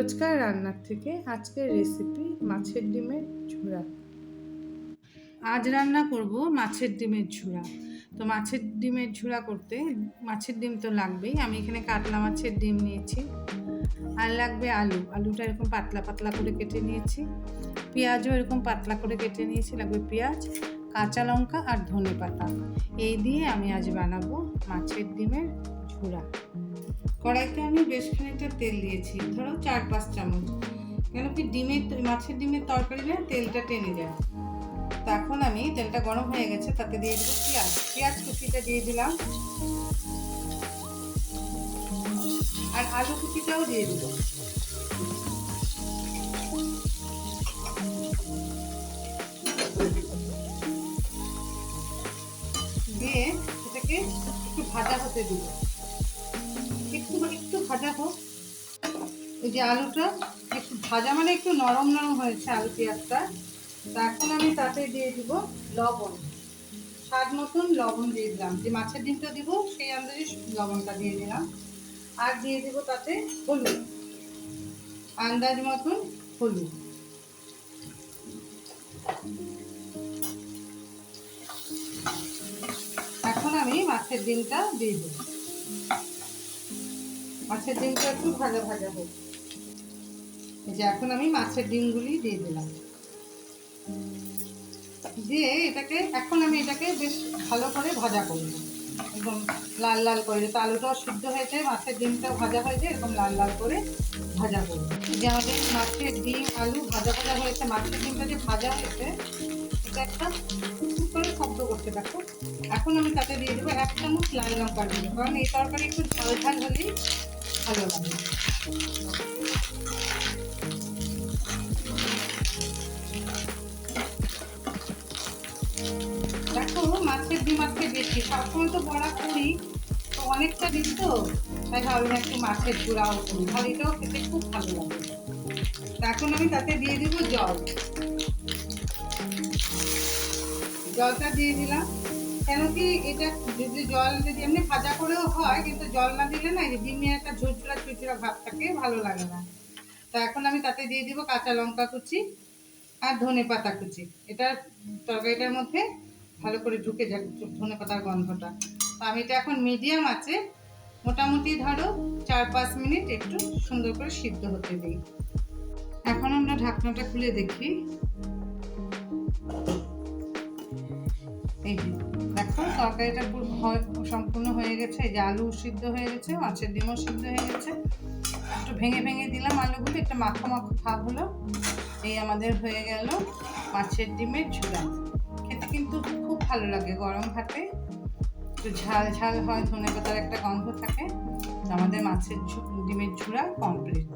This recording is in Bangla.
রোজকার রান্নার থেকে আজকের রেসিপি মাছের ডিমের ঝুড়া। আজ রান্না করব মাছের ডিমের ঝুড়া। তো মাছের ডিমের ঝুড়া করতে মাছের ডিম তো লাগবেই। আমি এখানে কাতলা মাছের ডিম নিয়েছি, আর লাগবে আলুটা এরকম পাতলা পাতলা করে কেটে নিয়েছি, পেঁয়াজও এরকম পাতলা করে কেটে নিয়েছি, লাগবে পেঁয়াজ, কাঁচা লঙ্কা আর ধনেপাতা। এই দিয়ে আমি আজ বানাবো মাছের ডিমের ঝুড়া। কড়াইতে আমি বেশ খানিকটা তেল দিয়েছি, ধরো 4-5 চামচ, কেন কি মাছের ডিমের তরকারি না তেলটা টেনে যায়। তো এখন আমি তেলটা গরম হয়ে গেছে, তাতে দিয়ে দেবো পেঁয়াজ কুচিটা দিয়ে দিলাম, আর আলু কুচিটাও দিয়ে দেবো। দিয়ে এটাকে একটু ভাজা হতে দিব, একটু ভাজা হোক। এই যে আলুটা একটু ভাজা মানে একটু নরম নরম হয়েছে আলু পেঁয়াজটা। তা এখন আমি তাতে দিয়ে দিব লবণ, স্বাদ মতন লবণ দিয়ে দিলাম। যে মাছের ডিমটা দিব সেই আন্দাজে লবণটা দিয়ে দিলাম, আর দিয়ে দিব তাতে হলুদ, আন্দাজ মতন হলুদ। এখন আমি মাছের ডিমটা দিয়ে দেব। মাছের ডিমটা একটু ভাজা ভাজা হোক। এই যে এখন আমি মাছের ডিমগুলি দিয়ে দিলাম, দিয়ে এখন আমি এটাকে বেশ ভালো করে ভাজা করব, একদম লাল লাল করে, যাতে আলুটাও সিদ্ধ হয়ে যায়, মাছের ডিমটাও ভাজা হয়ে যায়, এরকম লাল লাল করে ভাজা করব। যে আমাদের মাছের ডিম আলু ভাজা ভাজা হয়েছে, মাছের ডিমটা যে ভাজা হয়েছে এটা একটা টুক করে শব্দ করতে দেখো। এখন আমি তাতে দিয়ে দেবো 1 চামচ লাল লঙ্কার গুঁড়ো, কারণ এই তরকারি একটু ঝাল ঝাল হলেই ভালো লাগে। দেখো মাছের ডিম আজকে বেশি, সবসময় তো বড়া করি, তো অনেকটা দিন তো, তাই ভাবলাম একটু মাছের ঝুড়াও করি, আর এটাও খেতে খুব ভালো লাগে। এখন আমি তাতে দিয়ে দিব জলটা দিয়ে দিলাম, কেন কি এটা যদি এমনি ভাজা করেও হয়, কিন্তু জল না দিলে না এই ডিমে একটা ঝুরঝুরা ভাব থাকে, ভালো লাগে না। তা এখন আমি তাতে দিয়ে দিব কাঁচা লঙ্কা কুচি আর ধনেপাতা কুচি। এটা তরকারিটার মধ্যে ভালো করে ঢুকে যাক ধনেপাতার গন্ধটা। তো আমি এটা এখন মিডিয়াম আছে, মোটামুটি ধরো 4-5 মিনিট একটু সুন্দর করে সিদ্ধ হতে দিই। এখন আমরা ঢাকনাটা খুলে দেখি, এই যে দেখো তরকারিটা সম্পূর্ণ হয়ে গেছে। এই যে আলু সিদ্ধ হয়ে গেছে, মাছের ডিমও সিদ্ধ হয়ে গেছে, একটু ভেঙে ভেঙে দিলাম আলুগুলো, একটা মাখো মাখো ভাব হলো। এই আমাদের হয়ে গেল মাছের ডিমের ঝুড়া। খেতে কিন্তু খুব ভালো লাগে গরম ভাতে, একটু ঝাল ঝাল হয়, ধনেপাতার একটা গন্ধ থাকে। আমাদের মাছের ডিমের ঝুড়া কমপ্লিট।